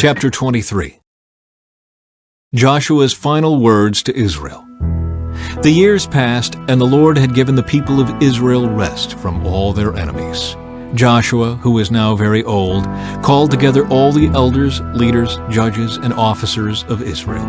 Chapter 23. Joshua's final words to Israel. The years passed, and the Lord had given the people of Israel rest from all their enemies. Joshua, who was now very old, called together all the elders, leaders, judges, and officers of Israel.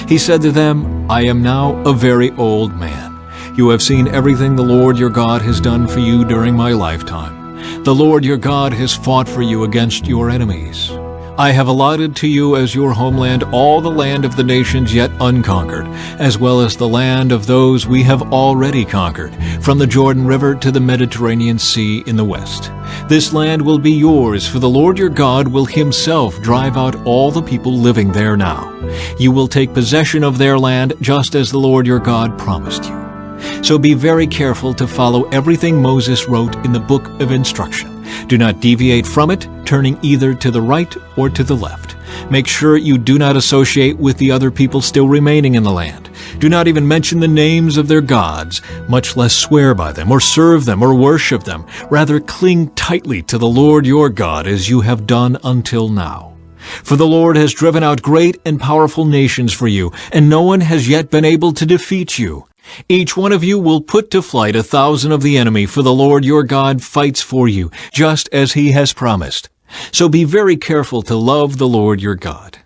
He said to them, I am now a very old man. You have seen everything the Lord your God has done for you during my lifetime. The Lord your God has fought for you against your enemies. I have allotted to you as your homeland all the land of the nations yet unconquered, as well as the land of those we have already conquered, from the Jordan River to the Mediterranean Sea in the west. This land will be yours, for the Lord your God will himself drive out all the people living there now. You will take possession of their land just as the Lord your God promised you. So be very careful to follow everything Moses wrote in the book of instruction. Do not deviate from it, turning either to the right or to the left. Make sure you do not associate with the other people still remaining in the land. Do not even mention the names of their gods, much less swear by them, or serve them, or worship them. Rather, cling tightly to the Lord your God as you have done until now. For the Lord has driven out great and powerful nations for you, and no one has yet been able to defeat you. Each one of you will put to flight 1,000 of the enemy, for the Lord your God fights for you, just as he has promised. So be very careful to love the Lord your God.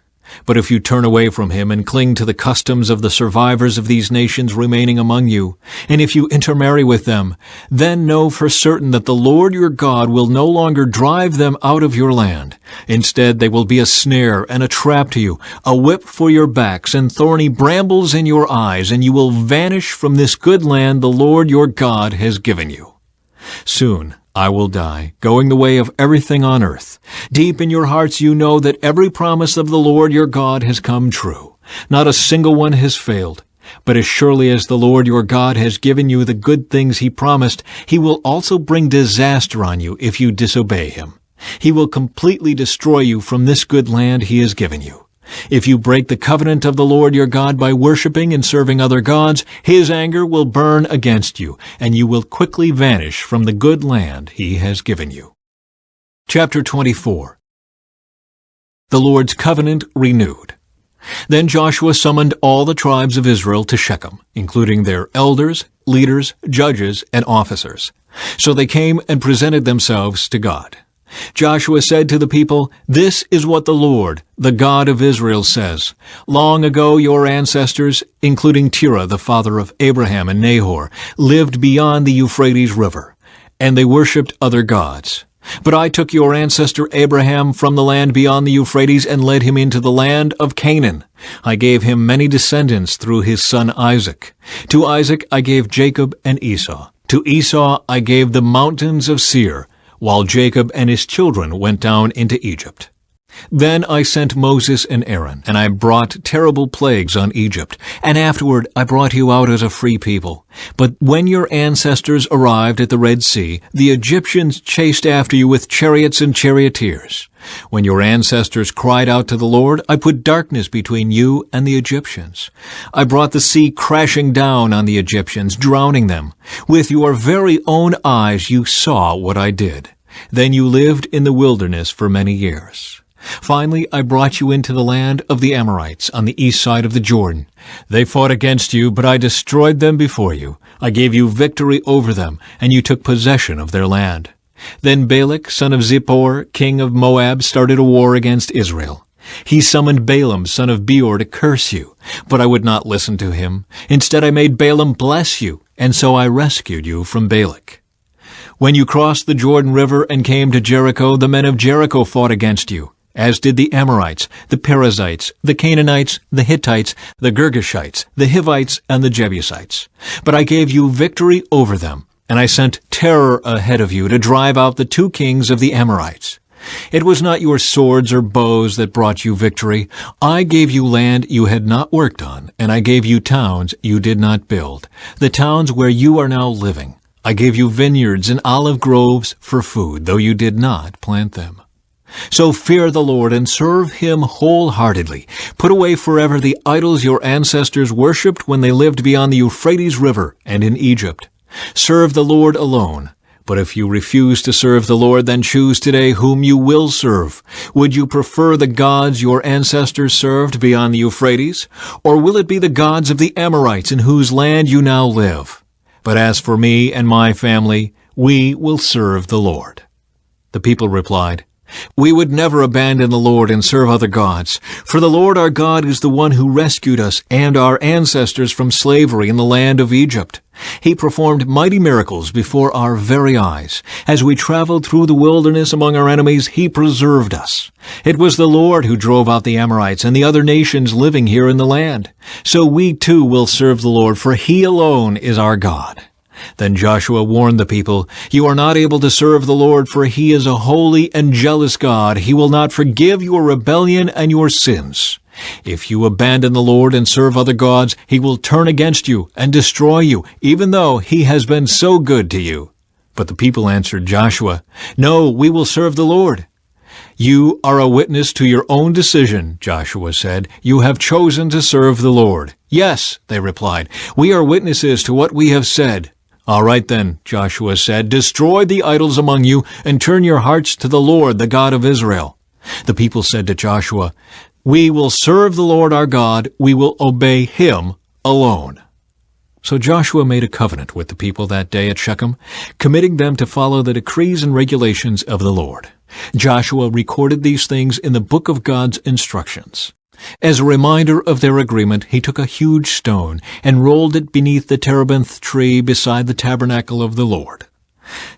But if you turn away from him and cling to the customs of the survivors of these nations remaining among you, and if you intermarry with them, then know for certain that the Lord your God will no longer drive them out of your land. Instead, they will be a snare and a trap to you, a whip for your backs and thorny brambles in your eyes, and you will vanish from this good land the Lord your God has given you. Soon I will die, going the way of everything on earth. Deep in your hearts you know that every promise of the Lord your God has come true. Not a single one has failed. But as surely as the Lord your God has given you the good things he promised, he will also bring disaster on you if you disobey him. He will completely destroy you from this good land he has given you. If you break the covenant of the Lord your God by worshiping and serving other gods, his anger will burn against you, and you will quickly vanish from the good land he has given you. Chapter 24. The Lord's covenant renewed. Then Joshua summoned all the tribes of Israel to Shechem, including their elders, leaders, judges, and officers. So they came and presented themselves to God. Joshua said to the people, This is what the Lord, the God of Israel, says. Long ago your ancestors, including Terah, the father of Abraham and Nahor, lived beyond the Euphrates River, and they worshipped other gods. But I took your ancestor Abraham from the land beyond the Euphrates and led him into the land of Canaan. I gave him many descendants through his son Isaac. To Isaac I gave Jacob and Esau. To Esau I gave the mountains of Seir, while Jacob and his children went down into Egypt. Then I sent Moses and Aaron, and I brought terrible plagues on Egypt, and afterward I brought you out as a free people. But when your ancestors arrived at the Red Sea, the Egyptians chased after you with chariots and charioteers. When your ancestors cried out to the Lord, I put darkness between you and the Egyptians. I brought the sea crashing down on the Egyptians, drowning them. With your very own eyes you saw what I did. Then you lived in the wilderness for many years. Finally, I brought you into the land of the Amorites on the east side of the Jordan. They fought against you, but I destroyed them before you. I gave you victory over them, and you took possession of their land. Then Balak, son of Zippor, king of Moab, started a war against Israel. He summoned Balaam, son of Beor, to curse you, but I would not listen to him. Instead, I made Balaam bless you, and so I rescued you from Balak. When you crossed the Jordan River and came to Jericho, the men of Jericho fought against you, as did the Amorites, the Perizzites, the Canaanites, the Hittites, the Girgashites, the Hivites, and the Jebusites. But I gave you victory over them, and I sent terror ahead of you to drive out the 2 kings of the Amorites. It was not your swords or bows that brought you victory. I gave you land you had not worked on, and I gave you towns you did not build, the towns where you are now living. I gave you vineyards and olive groves for food, though you did not plant them. So fear the Lord and serve him wholeheartedly. Put away forever the idols your ancestors worshipped when they lived beyond the Euphrates River and in Egypt. Serve the Lord alone. But if you refuse to serve the Lord, then choose today whom you will serve. Would you prefer the gods your ancestors served beyond the Euphrates? Or will it be the gods of the Amorites in whose land you now live? But as for me and my family, we will serve the Lord." The people replied, "We would never abandon the Lord and serve other gods, for the Lord our God is the one who rescued us and our ancestors from slavery in the land of Egypt. He performed mighty miracles before our very eyes. As we traveled through the wilderness among our enemies, He preserved us. It was the Lord who drove out the Amorites and the other nations living here in the land. So we too will serve the Lord, for He alone is our God." Then Joshua warned the people, "You are not able to serve the Lord, for He is a holy and jealous God. He will not forgive your rebellion and your sins. If you abandon the Lord and serve other gods, He will turn against you and destroy you, even though He has been so good to you." But the people answered Joshua, "No, we will serve the Lord." "You are a witness to your own decision," Joshua said. "You have chosen to serve the Lord." "Yes," they replied, "we are witnesses to what we have said." "All right then," Joshua said, "destroy the idols among you and turn your hearts to the Lord, the God of Israel." The people said to Joshua, "We will serve the Lord our God. We will obey Him alone." So Joshua made a covenant with the people that day at Shechem, committing them to follow the decrees and regulations of the Lord. Joshua recorded these things in the book of God's instructions. As a reminder of their agreement, he took a huge stone and rolled it beneath the terebinth tree beside the tabernacle of the Lord.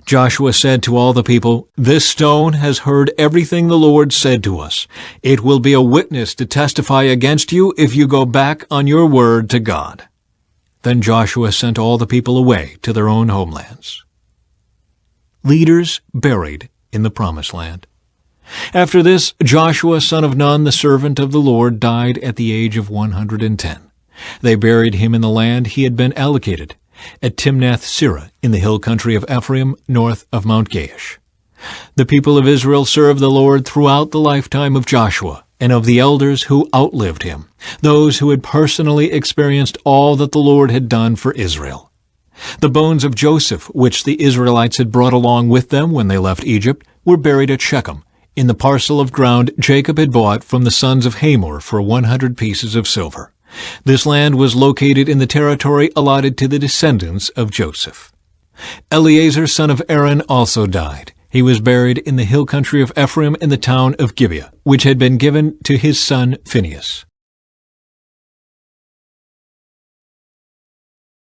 Joshua said to all the people, "This stone has heard everything the Lord said to us. It will be a witness to testify against you if you go back on your word to God." Then Joshua sent all the people away to their own homelands. Leaders buried in the Promised Land. After this, Joshua son of Nun, the servant of the Lord, died at the age of 110. They buried him in the land he had been allocated, at Timnath-Serah, in the hill country of Ephraim, north of Mount Gaash. The people of Israel served the Lord throughout the lifetime of Joshua and of the elders who outlived him, those who had personally experienced all that the Lord had done for Israel. The bones of Joseph, which the Israelites had brought along with them when they left Egypt, were buried at Shechem, in the parcel of ground Jacob had bought from the sons of Hamor for 100 pieces of silver. This land was located in the territory allotted to the descendants of Joseph. Eleazar son of Aaron also died. He was buried in the hill country of Ephraim in the town of Gibeah, which had been given to his son Phinehas.